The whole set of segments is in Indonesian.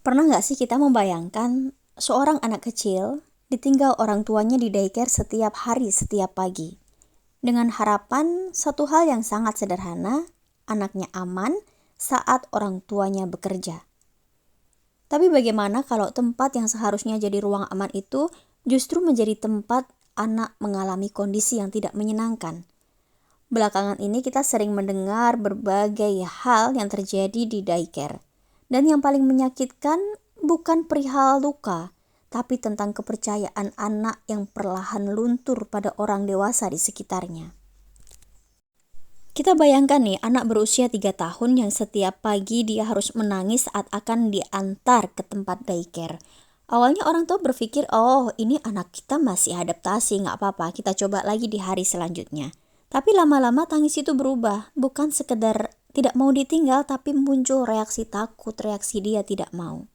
Pernah nggak sih kita membayangkan seorang anak kecil ditinggal orang tuanya di daycare setiap hari, setiap pagi, dengan harapan satu hal yang sangat sederhana, anaknya aman saat orang tuanya bekerja. Tapi bagaimana kalau tempat yang seharusnya jadi ruang aman itu justru menjadi tempat anak mengalami kondisi yang tidak menyenangkan? Belakangan ini kita sering mendengar berbagai hal yang terjadi di daycare. Dan yang paling menyakitkan bukan perihal luka, tapi tentang kepercayaan anak yang perlahan luntur pada orang dewasa di sekitarnya. Kita bayangkan nih, anak berusia 3 tahun yang setiap pagi dia harus menangis saat akan diantar ke tempat daycare. Awalnya orang tua berpikir, oh ini anak kita masih adaptasi, gak apa-apa, kita coba lagi di hari selanjutnya. Tapi lama-lama tangis itu berubah, bukan sekedar tidak mau ditinggal, tapi muncul reaksi takut, reaksi dia tidak mau.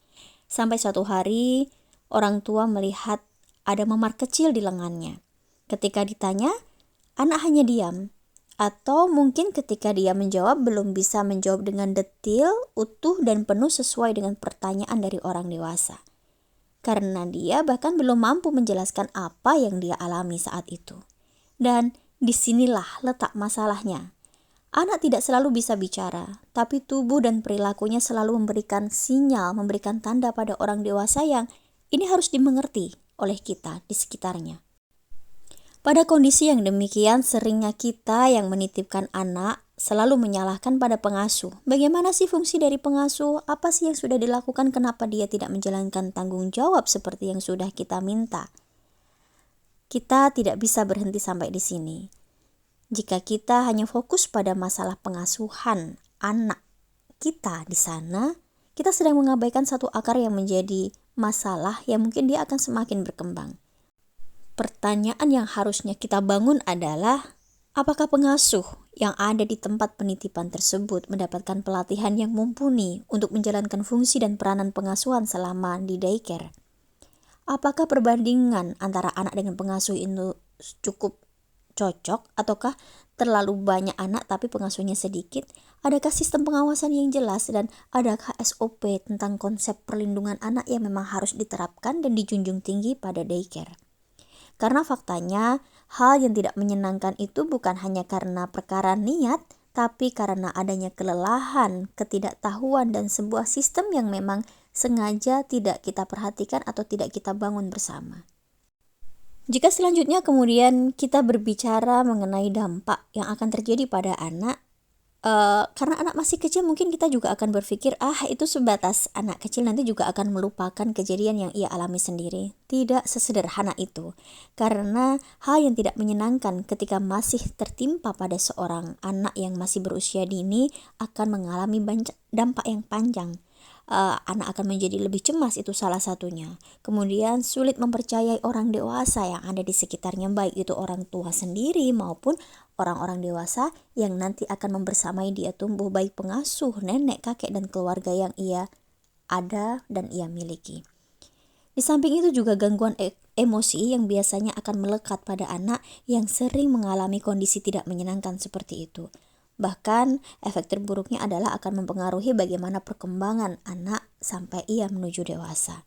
Sampai suatu hari, orang tua melihat ada memar kecil di lengannya. Ketika ditanya, anak hanya diam. Atau mungkin ketika dia menjawab, belum bisa menjawab dengan detil, utuh, dan penuh sesuai dengan pertanyaan dari orang dewasa. Karena dia bahkan belum mampu menjelaskan apa yang dia alami saat itu. Dan disinilah letak masalahnya. Anak tidak selalu bisa bicara, tapi tubuh dan perilakunya selalu memberikan sinyal, memberikan tanda pada orang dewasa yang ini harus dimengerti oleh kita di sekitarnya. Pada kondisi yang demikian, seringnya kita yang menitipkan anak selalu menyalahkan pada pengasuh. Bagaimana sih fungsi dari pengasuh? Apa sih yang sudah dilakukan? Kenapa dia tidak menjalankan tanggung jawab seperti yang sudah kita minta? Kita tidak bisa berhenti sampai di sini. Jika kita hanya fokus pada masalah pengasuhan anak kita di sana, kita sedang mengabaikan satu akar yang menjadi masalah yang mungkin dia akan semakin berkembang. Pertanyaan yang harusnya kita bangun adalah, apakah pengasuh yang ada di tempat penitipan tersebut mendapatkan pelatihan yang mumpuni untuk menjalankan fungsi dan peranan pengasuhan selama di daycare? Apakah perbandingan antara anak dengan pengasuh itu cukup cocok, ataukah terlalu banyak anak tapi pengasuhnya sedikit? Adakah sistem pengawasan yang jelas dan adakah SOP tentang konsep perlindungan anak yang memang harus diterapkan dan dijunjung tinggi pada daycare? Karena faktanya hal yang tidak menyenangkan itu bukan hanya karena perkara niat, tapi karena adanya kelelahan, ketidaktahuan, dan sebuah sistem yang memang sengaja tidak kita perhatikan atau tidak kita bangun bersama. Jika selanjutnya kemudian kita berbicara mengenai dampak yang akan terjadi pada anak, karena anak masih kecil mungkin kita juga akan berpikir, itu sebatas anak kecil, nanti juga akan melupakan kejadian yang ia alami sendiri. Tidak sesederhana itu, karena hal yang tidak menyenangkan ketika masih tertimpa pada seorang anak yang masih berusia dini akan mengalami dampak yang panjang. Anak akan menjadi lebih cemas, itu salah satunya. Kemudian sulit mempercayai orang dewasa yang ada di sekitarnya, baik itu orang tua sendiri maupun orang-orang dewasa yang nanti akan membersamai dia tumbuh, baik pengasuh, nenek, kakek, dan keluarga yang ia ada dan ia miliki. Di samping itu juga gangguan emosi yang biasanya akan melekat pada anak yang sering mengalami kondisi tidak menyenangkan seperti itu. Bahkan efek terburuknya adalah akan mempengaruhi bagaimana perkembangan anak sampai ia menuju dewasa.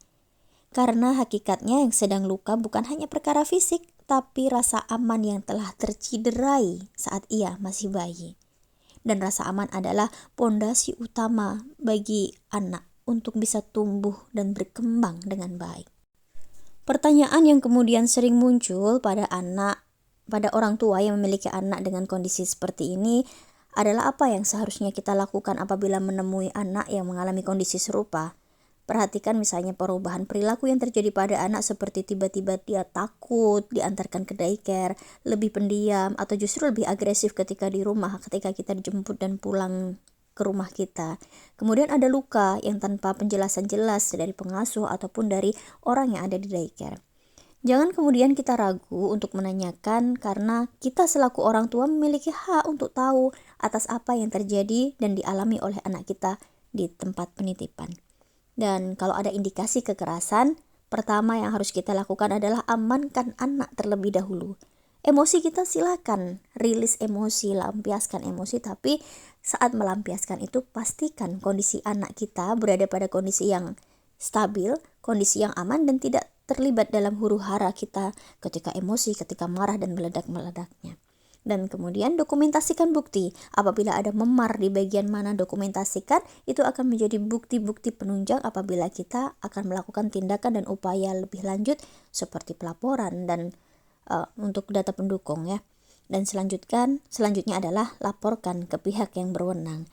Karena hakikatnya yang sedang luka bukan hanya perkara fisik, tapi rasa aman yang telah terciderai saat ia masih bayi. Dan rasa aman adalah pondasi utama bagi anak untuk bisa tumbuh dan berkembang dengan baik. Pertanyaan yang kemudian sering muncul pada orang tua yang memiliki anak dengan kondisi seperti ini adalah apa yang seharusnya kita lakukan apabila menemui anak yang mengalami kondisi serupa. Perhatikan misalnya perubahan perilaku yang terjadi pada anak, seperti tiba-tiba dia takut diantarkan ke daycare, lebih pendiam, atau justru lebih agresif ketika di rumah, ketika kita dijemput dan pulang ke rumah kita. Kemudian ada luka yang tanpa penjelasan jelas dari pengasuh ataupun dari orang yang ada di daycare. Jangan kemudian kita ragu untuk menanyakan, karena kita selaku orang tua memiliki hak untuk tahu atas apa yang terjadi dan dialami oleh anak kita di tempat penitipan. Dan kalau ada indikasi kekerasan, pertama yang harus kita lakukan adalah amankan anak terlebih dahulu. Emosi kita silakan rilis emosi, lampiaskan emosi, tapi saat melampiaskan itu pastikan kondisi anak kita berada pada kondisi yang stabil, kondisi yang aman dan tidak terlibat dalam huru-hara kita ketika emosi, ketika marah dan meledak-meledaknya. Dan kemudian dokumentasikan bukti. Apabila ada memar di bagian mana, dokumentasikan. Itu akan menjadi bukti-bukti penunjang apabila kita akan melakukan tindakan dan upaya lebih lanjut seperti pelaporan dan untuk data pendukung ya. Dan selanjutnya adalah laporkan ke pihak yang berwenang.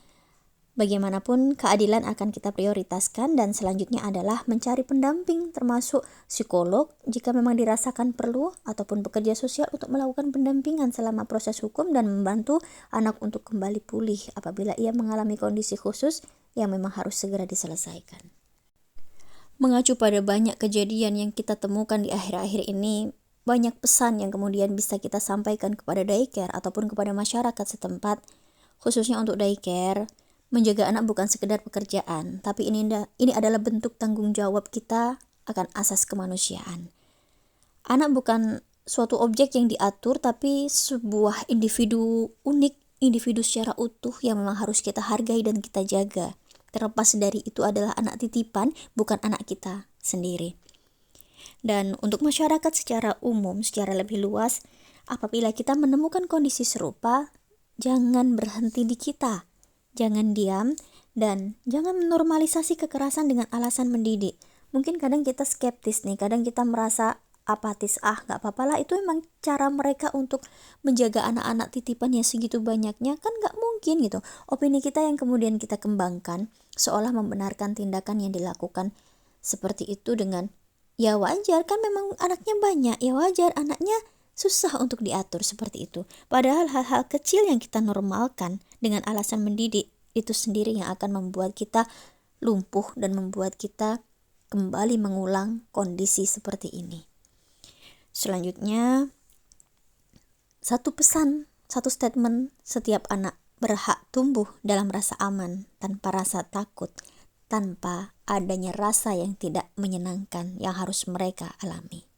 Bagaimanapun keadilan akan kita prioritaskan, dan selanjutnya adalah mencari pendamping termasuk psikolog jika memang dirasakan perlu, ataupun pekerja sosial untuk melakukan pendampingan selama proses hukum dan membantu anak untuk kembali pulih apabila ia mengalami kondisi khusus yang memang harus segera diselesaikan. Mengacu pada banyak kejadian yang kita temukan di akhir-akhir ini, banyak pesan yang kemudian bisa kita sampaikan kepada daycare ataupun kepada masyarakat setempat, khususnya untuk daycare. Menjaga anak bukan sekedar pekerjaan, tapi ini adalah bentuk tanggung jawab kita akan asas kemanusiaan. Anak bukan suatu objek yang diatur, tapi sebuah individu unik, individu secara utuh yang memang harus kita hargai dan kita jaga. Terlepas dari itu adalah anak titipan, bukan anak kita sendiri. Dan untuk masyarakat secara umum, secara lebih luas, apabila kita menemukan kondisi serupa, jangan berhenti di kita. Jangan diam dan jangan menormalisasi kekerasan dengan alasan mendidik. Mungkin kadang kita skeptis nih, kadang kita merasa apatis, gak apa-apa lah, itu memang cara mereka untuk menjaga anak-anak titipan yang segitu banyaknya, kan gak mungkin gitu. Opini kita yang kemudian kita kembangkan seolah membenarkan tindakan yang dilakukan seperti itu dengan ya wajar, kan memang anaknya banyak, ya wajar anaknya susah untuk diatur seperti itu. Padahal hal-hal kecil yang kita normalkan dengan alasan mendidik itu sendiri yang akan membuat kita lumpuh dan membuat kita kembali mengulang kondisi seperti ini. Selanjutnya, satu pesan, satu statement, setiap anak berhak tumbuh dalam rasa aman, tanpa rasa takut, tanpa adanya rasa yang tidak menyenangkan yang harus mereka alami.